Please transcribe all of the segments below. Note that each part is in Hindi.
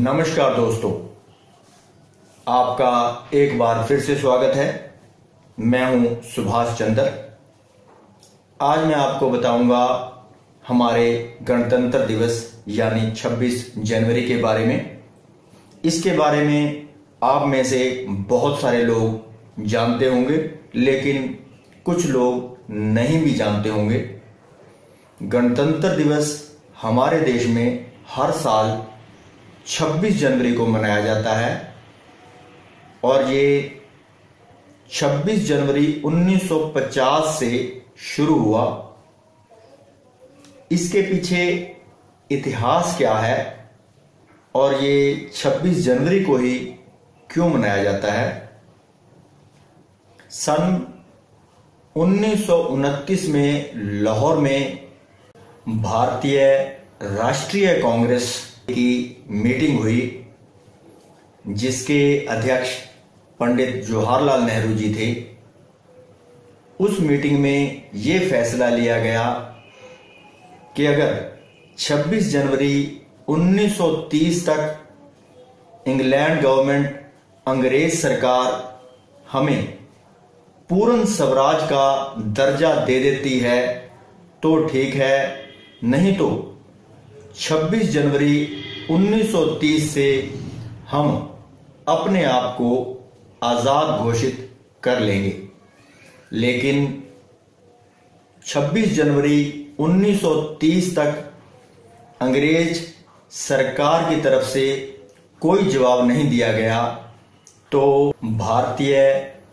नमस्कार दोस्तों, आपका एक बार फिर से स्वागत है। मैं हूं सुभाष चंद्र। आज मैं आपको बताऊंगा हमारे गणतंत्र दिवस यानी 26 जनवरी के बारे में। इसके बारे में आप में से बहुत सारे लोग जानते होंगे, लेकिन कुछ लोग नहीं भी जानते होंगे। गणतंत्र दिवस हमारे देश में हर साल 26 जनवरी को मनाया जाता है और ये 26 जनवरी 1950 से शुरू हुआ। इसके पीछे इतिहास क्या है और ये 26 जनवरी को ही क्यों मनाया जाता है? सन 1929 में लाहौर में भारतीय राष्ट्रीय कांग्रेस की मीटिंग हुई, जिसके अध्यक्ष पंडित जवाहरलाल नेहरू जी थे। उस मीटिंग में यह फैसला लिया गया कि अगर 26 जनवरी 1930 तक इंग्लैंड गवर्नमेंट, अंग्रेज सरकार हमें पूर्ण स्वराज का दर्जा दे देती है तो ठीक है, नहीं तो 26 जनवरी 1930 से हम अपने आप को आजाद घोषित कर लेंगे। लेकिन 26 जनवरी 1930 तक अंग्रेज सरकार की तरफ से कोई जवाब नहीं दिया गया, तो भारतीय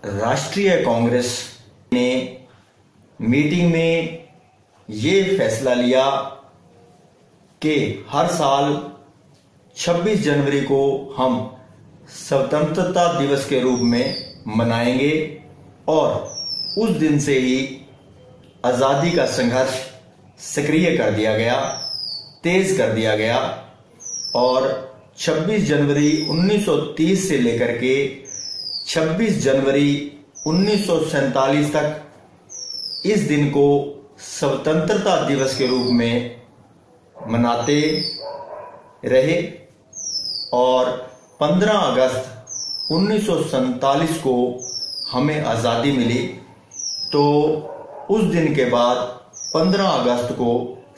राष्ट्रीय कांग्रेस ने मीटिंग में ये फैसला लिया कि हर साल 26 जनवरी को हम स्वतंत्रता दिवस के रूप में मनाएंगे और उस दिन से ही आजादी का संघर्ष सक्रिय कर दिया गया, तेज कर दिया गया और 26 जनवरी 1930 से लेकर के 26 जनवरी 1947 तक इस दिन को स्वतंत्रता दिवस के रूप में मनाते रहे और 15 अगस्त 1947 को हमें आज़ादी मिली। तो उस दिन के बाद 15 अगस्त को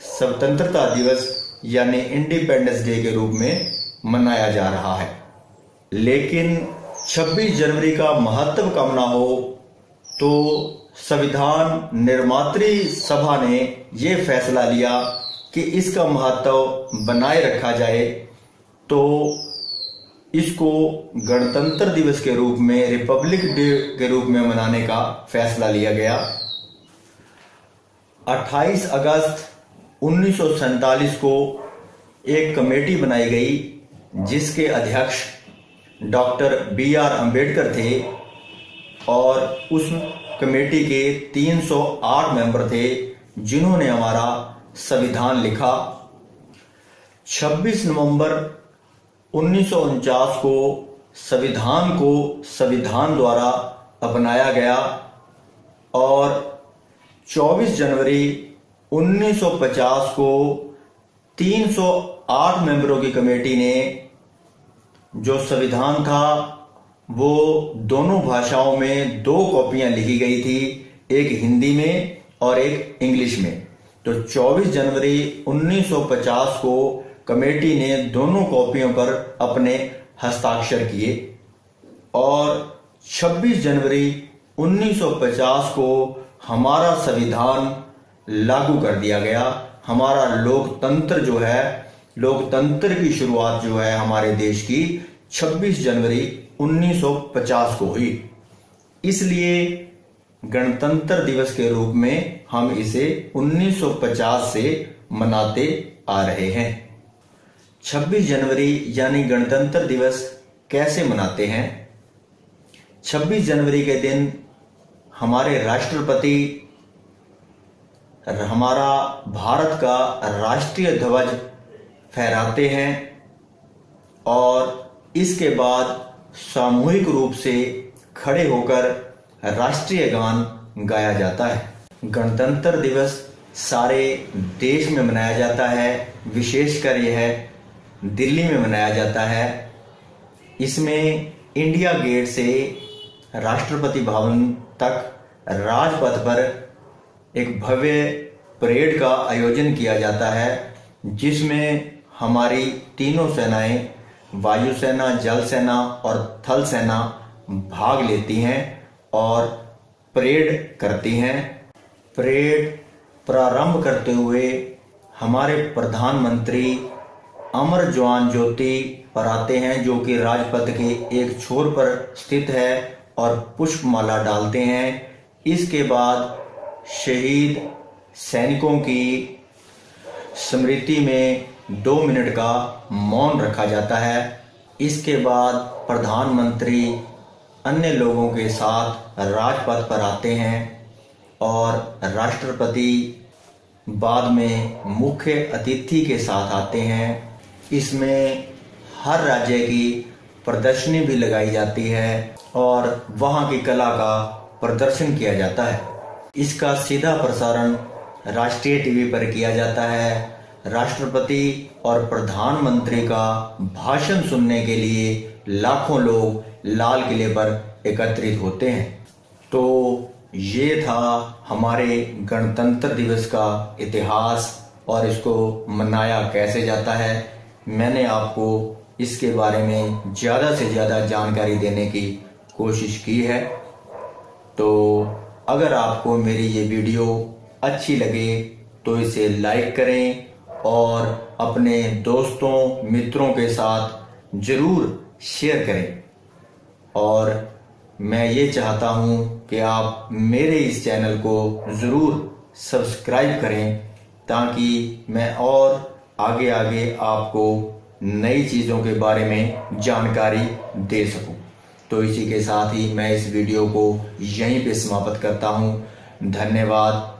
स्वतंत्रता दिवस यानी इंडिपेंडेंस डे के रूप में मनाया जा रहा है। लेकिन 26 जनवरी का महत्व कम ना हो तो संविधान निर्मात्री सभा ने यह फैसला लिया कि इसका महत्व बनाए रखा जाए, तो इसको गणतंत्र दिवस के रूप में, रिपब्लिक डे के रूप में मनाने का फैसला लिया गया। 28 अगस्त 1947 को एक कमेटी बनाई गई, जिसके अध्यक्ष डॉक्टर BR अम्बेडकर थे और उस कमेटी के 308 मेंबर थे, जिन्होंने हमारा संविधान लिखा। 26 नवंबर 1949 को संविधान द्वारा अपनाया गया और 24 जनवरी 1950 को 308 मेंबरों की कमेटी ने जो संविधान था वो दोनों भाषाओं में 2 कॉपियां लिखी गई थी, एक हिंदी में और एक इंग्लिश में। तो 24 जनवरी 1950 को कमेटी ने दोनों कॉपियों पर अपने हस्ताक्षर किए और 26 जनवरी 1950 को हमारा संविधान लागू कर दिया गया। हमारा लोकतंत्र जो है, लोकतंत्र की शुरुआत जो है हमारे देश की 26 जनवरी 1950 को हुई। इसलिए गणतंत्र दिवस के रूप में हम इसे 1950 से मनाते आ रहे हैं। 26 जनवरी यानी गणतंत्र दिवस कैसे मनाते हैं? 26 जनवरी के दिन हमारे राष्ट्रपति हमारा भारत का राष्ट्रीय ध्वज फहराते हैं और इसके बाद सामूहिक रूप से खड़े होकर राष्ट्रीय गान गाया जाता है। गणतंत्र दिवस सारे देश में मनाया जाता है। विशेषकर यह दिल्ली में मनाया जाता है। इसमें इंडिया गेट से राष्ट्रपति भवन तक राजपथ पर एक भव्य परेड का आयोजन किया जाता है, जिसमें हमारी तीनों सेनाएं, वायुसेना, जल सेना और थल सेना भाग लेती हैं और परेड करती हैं। परेड प्रारंभ करते हुए हमारे प्रधानमंत्री अमर जवान ज्योति पर आते हैं, जो कि राजपथ के एक छोर पर स्थित है, और पुष्पमाला डालते हैं। इसके बाद शहीद सैनिकों की स्मृति में 2 मिनट का मौन रखा जाता है। इसके बाद प्रधानमंत्री अन्य लोगों के साथ राजपथ पर आते हैं और राष्ट्रपति बाद में मुख्य अतिथि के साथ आते हैं। इसमें हर राज्य की प्रदर्शनी भी लगाई जाती है और वहां की कला का प्रदर्शन किया जाता है। इसका सीधा प्रसारण राष्ट्रीय टीवी पर किया जाता है। राष्ट्रपति और प्रधानमंत्री का भाषण सुनने के लिए लाखों लोग लाल किले पर एकत्रित होते हैं। तो ये था हमारे गणतंत्र दिवस का इतिहास और इसको मनाया कैसे जाता है। मैंने आपको इसके बारे में ज़्यादा से ज़्यादा जानकारी देने की कोशिश की है। तो अगर आपको मेरी ये वीडियो अच्छी लगे तो इसे लाइक करें और अपने दोस्तों मित्रों के साथ ज़रूर शेयर करें। और मैं ये चाहता हूँ कि आप मेरे इस चैनल को ज़रूर सब्सक्राइब करें, ताकि मैं और आगे आगे आपको नई चीज़ों के बारे में जानकारी दे सकूं। तो इसी के साथ ही मैं इस वीडियो को यहीं पे समाप्त करता हूं। धन्यवाद।